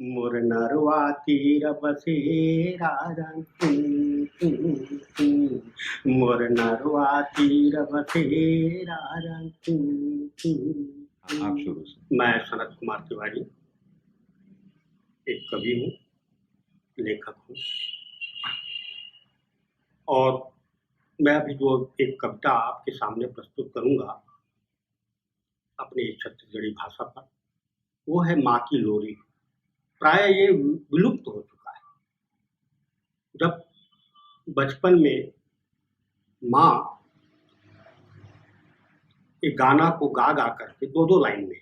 मोर नरवा तीर बसेरा मोर नरवा तीर बसेरा। आप शुरू से। मैं सनत कुमार तिवारी एक कवि हूँ, लेखक हूँ, और मैं अभी जो एक कविता आपके सामने प्रस्तुत करूंगा अपनी छत्तीसगढ़ी भाषा पर, वो है माँ की लोरी। प्राय ये विलुप्त हो चुका है। जब बचपन में माँ एक गाना को गा गा करके दो दो लाइन में,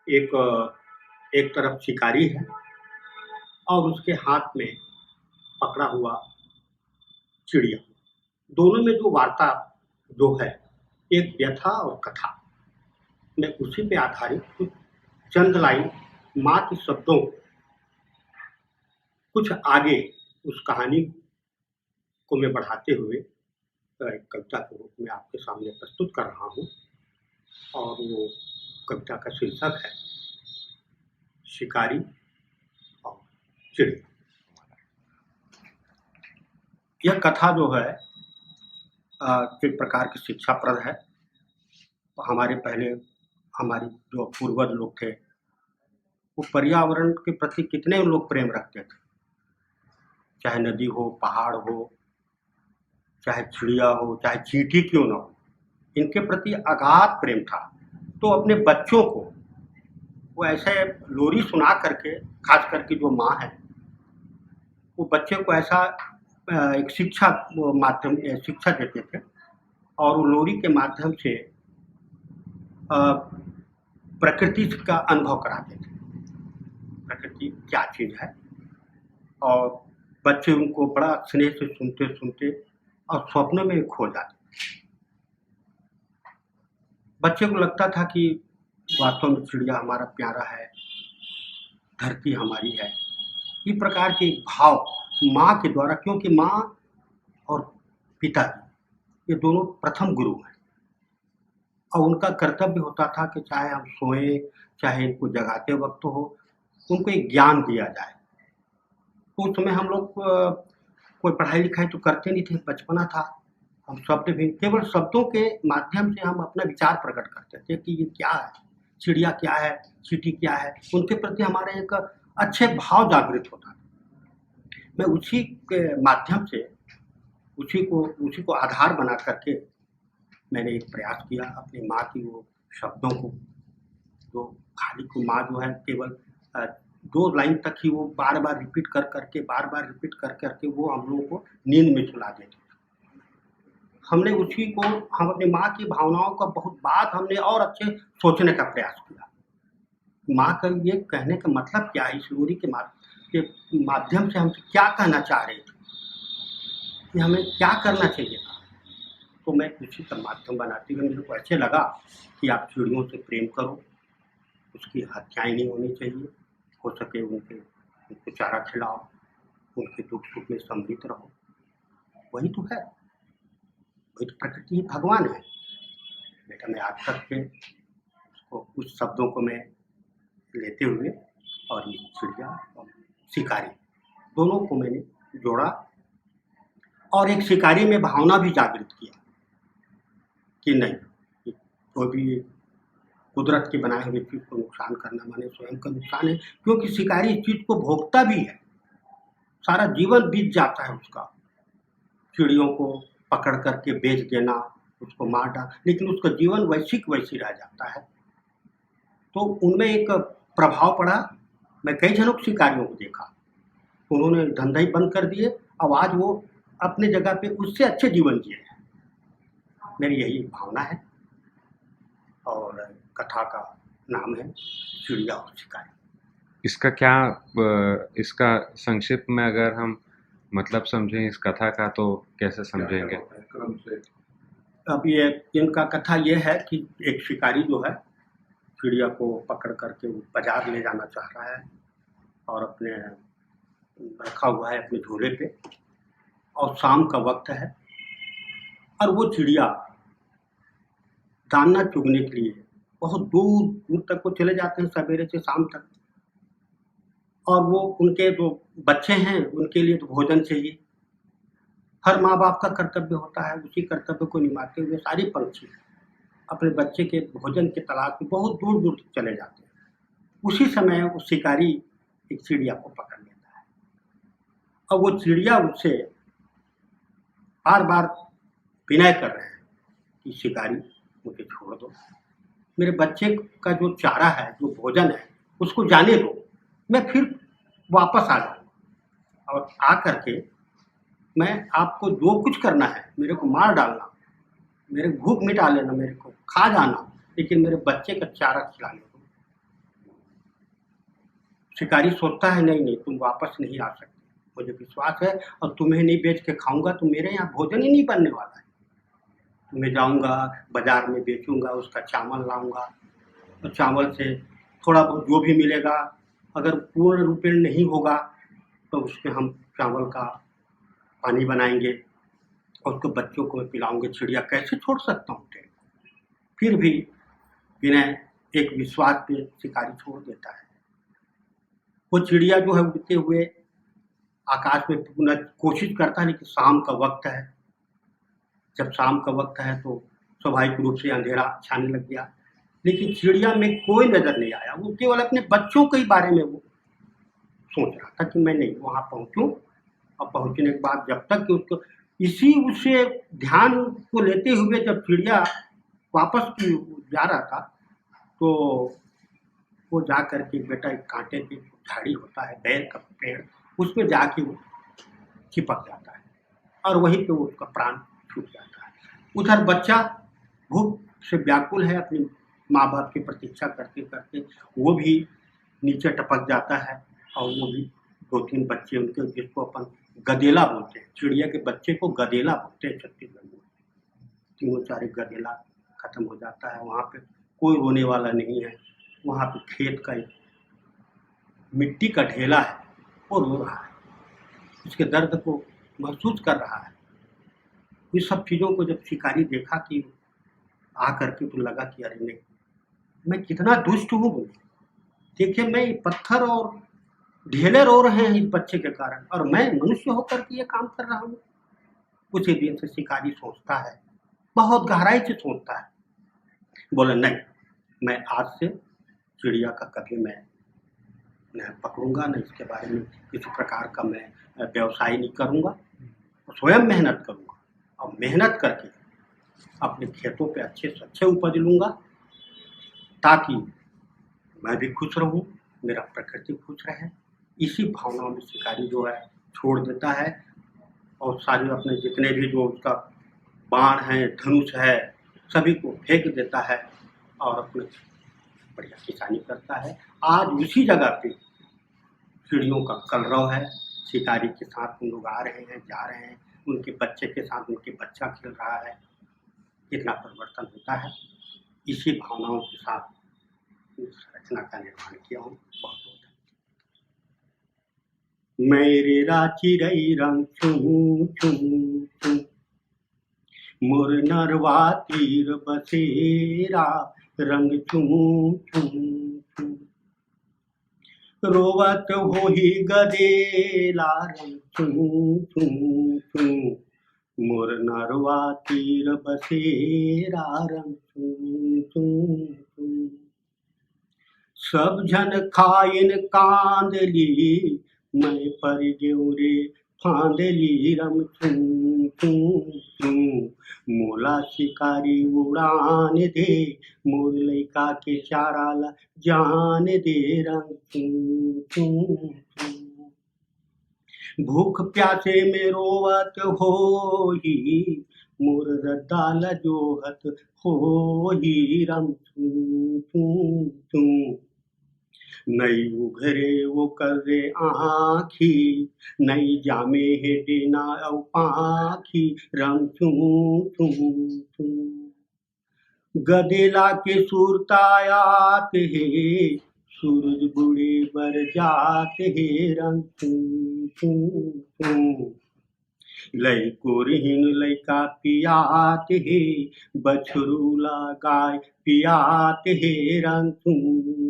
एक तरफ शिकारी है और उसके हाथ में पकड़ा हुआ चिड़िया, दोनों में जो वार्ता जो है, एक व्यथा और कथा, मैं उसी पे आधारित कुछ चंद लाइन माँ के शब्दों कुछ आगे उस कहानी को मैं बढ़ाते हुए एक कविता के रूप में आपके सामने प्रस्तुत कर रहा हूँ। और वो कविता का शीर्षक है शिकारी और चिड़िया। यह कथा जो है एक प्रकार की शिक्षाप्रद है। तो हमारे जो पूर्वज लोग थे, वो पर्यावरण के प्रति कितने लोग प्रेम रखते थे, चाहे नदी हो, पहाड़ हो, चाहे चिड़िया हो, चाहे चींटी क्यों ना हो, इनके प्रति अगाध प्रेम था। तो अपने बच्चों को वो ऐसे लोरी सुना करके, खास करके जो माँ है, वो बच्चे को ऐसा एक शिक्षा देते थे, और वो लोरी के माध्यम से प्रकृति का अनुभव कराते थे, प्रकृति क्या चीज़ है। और बच्चे उनको बड़ा स्नेह से सुनते सुनते और स्वप्नों में खो जाते। बच्चे को लगता था कि वास्तव में चिड़िया हमारा प्यारा है, धरती हमारी है। इस प्रकार के भाव माँ के द्वारा, क्योंकि माँ और पिताजी ये दोनों प्रथम गुरु हैं, और उनका कर्तव्य होता था कि चाहे हम सोएं, चाहे इनको जगाते वक्त हो, उनको एक ज्ञान दिया जाए। तो उस समय हम लोग कोई पढ़ाई लिखाई तो करते नहीं थे, बचपना था। हम शब्द भी केवल शब्दों के माध्यम से हम अपना विचार प्रकट करते थे कि ये क्या है, चिड़िया क्या है, चींटी क्या है। उनके प्रति हमारे एक अच्छे भाव जागृत होता था। मैं उसी के माध्यम से उसी को आधार बना करके मैंने एक प्रयास किया अपनी माँ की वो शब्दों को, जो खाली को माँ जो है केवल 2 लाइन तक ही वो बार बार रिपीट कर करके वो हम लोगों को नींद में सुला देती। हम अपनी माँ की भावनाओं का बहुत बाद हमने और अच्छे सोचने का प्रयास किया। माँ का ये कहने का मतलब क्या है, इस लोरी के माध्यम से हमसे क्या कहना चाह रहे थे, कि हमें क्या करना चाहिए था। तो मैं उसी का माध्यम बनाते हुए मेरे को ऐसे लगा कि आप चिड़ियों से प्रेम करो, उसकी हत्याएं नहीं होनी चाहिए, हो सके उनको चारा खिलाओ, उनके दुख सुख में सम्मिलित रहो। वही तो है, वही तो प्रकृति ही भगवान है। बेटा, मैं आज तक के उसको कुछ शब्दों को मैं लेते हुए और ये चिड़िया और शिकारी दोनों को मैंने जोड़ा, और एक शिकारी में भावना भी जागृत किया कि नहीं, कोई भी कुदरत के बनाए हुए चीज़ को नुकसान करना माने स्वयं का नुकसान है। क्योंकि शिकारी इस चीज़ को भोगता भी है, सारा जीवन बीत जाता है उसका, चिड़ियों को पकड़ करके बेच देना, उसको मार डाल, लेकिन उसका जीवन वैसी रह जाता है। तो उनमें एक प्रभाव पड़ा। मैं कई जनों शिकारियों को देखा, उन्होंने धंधा ही बंद कर दिए, अब आज वो अपने जगह पे उससे अच्छे जीवन जिए हैं। मेरी यही भावना है, और कथा का नाम है चिड़िया और शिकारी। इसका संक्षिप्त में अगर हम मतलब समझें इस कथा का, तो कैसे समझेंगे? अब ये इनका कथा ये है कि एक शिकारी जो है चिड़िया को पकड़ करके बाजार ले जाना चाह रहा है, और अपने रखा हुआ है अपने झोले पे, और शाम का वक्त है, और वो चिड़िया दाना चुगने के लिए बहुत दूर दूर तक वो चले जाते हैं, सवेरे से शाम तक। और वो उनके जो बच्चे हैं उनके लिए तो भोजन चाहिए। हर माँ बाप का कर्तव्य होता है, उसी कर्तव्य को निभाते हुए सारे पंछी अपने बच्चे के भोजन की तलाश में बहुत दूर दूर तक चले जाते हैं। उसी समय वो शिकारी एक चिड़िया को पकड़ लेता है और वो चिड़िया उससे बार बार विनय कर रहे हैं कि शिकारी मुझे छोड़ दो, मेरे बच्चे का जो चारा है, जो भोजन है, उसको जाने दो, मैं फिर वापस आ जाऊंगा और आ करके मैं आपको जो कुछ करना है, मेरे को मार डालना, मेरे भूख मिटा लेना, मेरे को खा जाना, लेकिन मेरे बच्चे का चारा खिलाने दो। शिकारी सोचता है नहीं नहीं, तुम वापस नहीं आ सकते, मुझे विश्वास है और तुम्हें नहीं बेच के खाऊंगा तो मेरे यहाँ भोजन ही नहीं बनने वाला है। मैं जाऊंगा बाजार में बेचूंगा, उसका चावल लाऊंगा, तो चावल से थोड़ा बहुत जो भी मिलेगा, अगर पूर्ण रूपेण नहीं होगा तो उसमें हम चावल का पानी बनाएंगे और उसको बच्चों को पिलाऊंगे। चिड़िया कैसे छोड़ सकता हूँ तेरे को। फिर भी विनय एक विश्वास पे शिकारी छोड़ देता है। वो चिड़िया जो है उड़ते हुए आकाश में पुनः कोशिश करता है, लेकिन शाम का वक्त है। जब शाम का वक्त है तो स्वाभाविक रूप से अंधेरा छाने लग गया, लेकिन चिड़िया में कोई नजर नहीं आया। वो केवल अपने बच्चों के बारे में वो सोच रहा था कि मैं नहीं वहां पहुंचूं, और पहुंचने के बाद जब तक कि उसको इसी उसे ध्यान को लेते हुए जब चिड़िया वापस जा रहा था तो वो जा करके बेटा एक कांटे की झाड़ी होता है, बैर का पेड़, उसमें जाके वो चिपक जाता है और वहीं पे वो उसका प्राण छूट जाता है। उधर बच्चा भूख से व्याकुल है, अपनी माँ बाप की प्रतीक्षा करते करते वो भी नीचे टपक जाता है और वो भी दो तीन बच्चे उनके, जिसको अपन गदेला बोलते हैं, चिड़िया के बच्चे को गदेला बोलते हैं छत्तीसगढ़ में, तीनों चार गदेला खत्म हो जाता है। वहाँ पे कोई रोने वाला नहीं है, वहाँ पे खेत का एक मिट्टी का ढेला है, वो रो रहा है, उसके दर्द को महसूस कर रहा है। इस सब चीज़ों को जब शिकारी देखा कि आ करके तो लगा कि अरे नहीं, मैं कितना दुष्ट हूँ बोले। देखिए मैं पत्थर और ढेले रो रहे हैं इस बच्चे के कारण और मैं मनुष्य होकर के ये काम कर रहा हूँ। उसी दिन से शिकारी सोचता है, बहुत गहराई से सोचता है, बोले नहीं, मैं आज से चिड़िया का कभी मैं न पकड़ूंगा, न इसके बारे में किसी प्रकार का मैं व्यवसाय नहीं करूंगा, तो स्वयं मेहनत करूंगा और मेहनत करके अपने खेतों पे अच्छे से अच्छे उपज लूंगा ताकि मैं भी खुश रहूं, मेरा प्रकृति खुश रहे। इसी भावनाओं में शिकारी जो है छोड़ देता है और सारे अपने जितने भी जो उसका बाण है, धनुष है, सभी को फेंक देता है और अपने बढ़िया किसानी करता है। आज उसी जगह पे चिड़ियों का कलरव है, शिकारी के साथ लोग आ रहे हैं, जा रहे हैं, उनके बच्चे के साथ उनके बच्चा खेल रहा है, कितना परिवर्तन होता है। इसी भावनाओं के साथ इस रचना का निर्माण किया हूँ। बहुत बहुत मेरे राची रई रंग छू छू छू, मोर नरवा तीर बसेरा रंग छू छू छू, रोवत होही गदेला रंग छू छू छू, मोर नरवा तीर बसेरा रंग छू छू छू। सब जन खाइन कांदली, मैं पर गेउरे फांदली रम छू छू छू, मोला शिकारी उड़ान दे, मोर लइका के चारा ला जान दे रंग छू छू छू। भूख प्यासे में रोवत होही, मोर रद्दा ला जोहत होही रम छू छू छू, नई उघरे वो करे आँखी, नई जामे हे डेना औ पाखी रम छू छू छू। गदेला के सुरतायात हे, सूरज बुढ़े बर जात हे रंग छू छू छू। लइको रिहिन लइका पियात हे, बछरूला गाय पियात हे रंग छू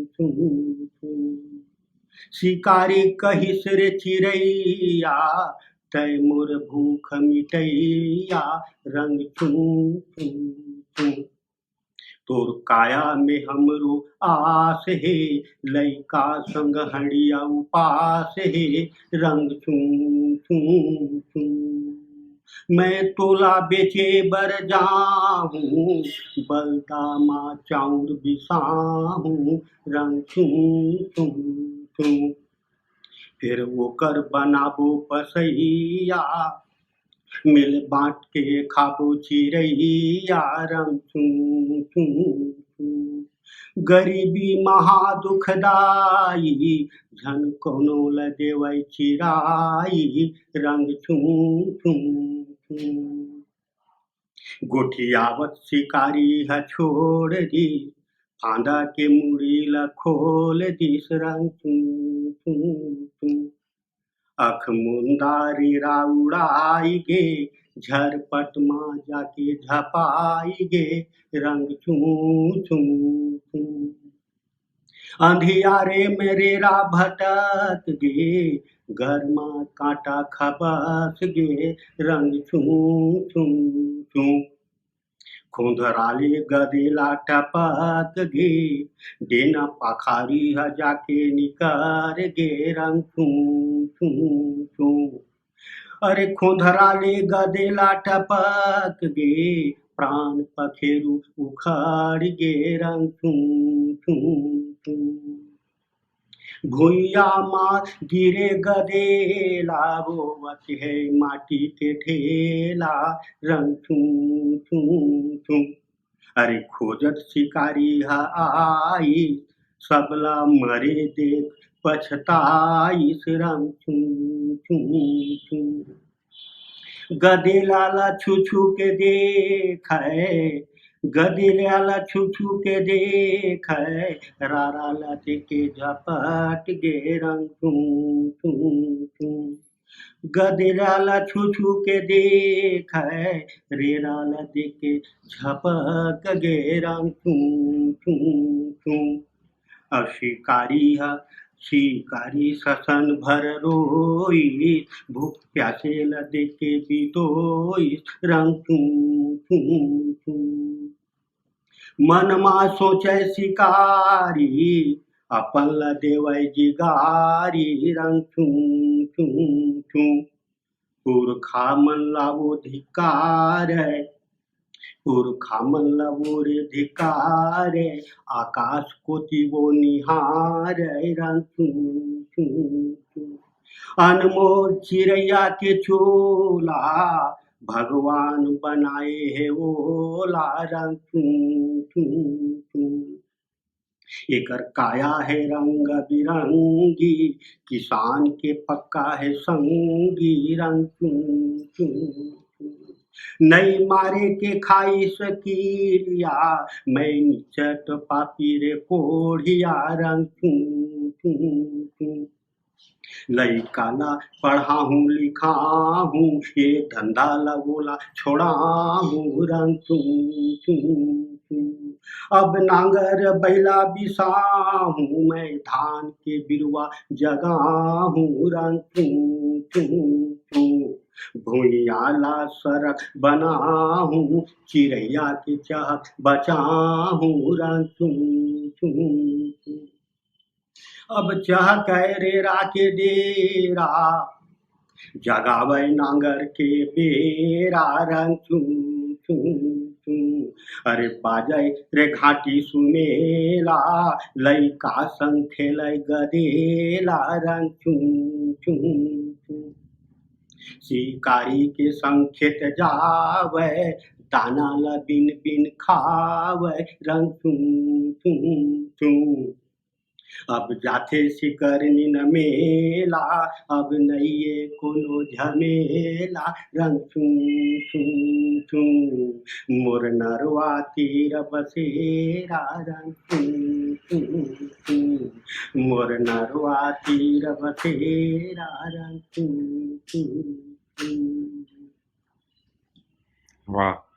छू छू। शिकारी कहिस रे चिड़ैया, तै मोर भूख मिटैया, रंग चूं चूं चूं। तोर काया में हमरो आस हे, लइका संग हड़िया उपास हे, रंग चूं चूं चूं। मैं तोला बेचे बर जाहूँ, बलदामा चाउर बिसाहूँ, रंग चूं चूं चूं। फिर ओकर बनाबो पसैया, मिल बाँट के खाबो चिड़ैया, रंग चूं चूं चूं। गरीबी महा दुखदाई, झन कोनो ल देवै चिराई, रंग चूं चूं चूं। गोठियावत शिकारी ह छोड़ दी, फांदा के मुड़ी ल खोल दिस, रंग चूं चूं चूं। अख मुंदारी उड़ाई गे, झरपट माँ जाके झपाई गे, रंग चूं चूं चूं। अंधियारे में रेरा भटक गे, गरमा कांटा खबस गे, रंग चूं चूं चूं। खोंधराले गदेला टपक गे, डेना पाखारी ह जाके निकर गे, रंग चूं चूं चूं। अरे खोंधराले गदेला टपक गे, प्राण पखेरु उखड़ गे, रंग चूं चूं चूं। भुइया माँ गिरे गदेला, रोवत है माटी के ढेला, रंग चूं चूं चूं। अरे खोजत शिकारी ह आई, सबला मरे देख पछताइस, रंग चूं चूं चूं। गदेला ला छू छू के देखै, गदेला ला छू छू के देखै, रारा ला देके झपट गे, रंग चूं चूं चूं। गदेला ला छू छू के देखै, रेरा ला देके झपक गे, रंग चूं चूं चूं। अब शिकारी ससन भर रोई, भूख प्यासे ल देके बितोई, रंग चूं चूं चूं। मनमा सोचै शिकारी, अपन ल देवै जिगारी, रंग चूं चूं चूं। पुरखा मन ला वो धिक्कारै, पुरखा मन ला वो रे धिक्कारै, आकाश कोति वो निहारै, रंग चूं चूं चूं। अनमोल चिड़ैया के चोला, भगवान बनाए है ओला, रंग चूं चूं चूं। एकर काया है रंग बिरंगी, किसान के पक्का है संगी, रंग चूं चूं चूं। नहीं मारे के खाई सकीरिया, मैं निचट पापी रे कोढ़िया, रंग चूं चूं चूं। लइका ला पढ़ाहूँ लिखाहूँ, ये धंधा ला बोला छोड़ाहूँ, रंग चूं चूं चूं। अब नांगर बैला बिसाहूँ, मैं धान के बिरुआ जगाहूँ, रंग चूं चूं चूं। भुइया ला सड़क बनाहूँ, चिड़ैया के चहक बचाहूँ, रंग चूं चूं चूं। अब चहकै रेरा के डेरा, जगावै नांगर के बेरा, रंग चूं चूं चूं। अरे बाजै रे घाटी सुमेला, लइका संग खेलै गदेला, रंग चूं चूं चूं। शिकारी के संग खेत जावै, दाना ला बिन बिन खावै, रंग चूं चूं चूं। अब जाथे शिकरनी न मेला, अब नइये कोनो झमेला, रंग चूं चूं चूं। मोर नरवा तीर बसेरा, रंग चूं चूं चूं। मोर नरवा तीर बसेरा, रंग चूं चूं चूं। वाह।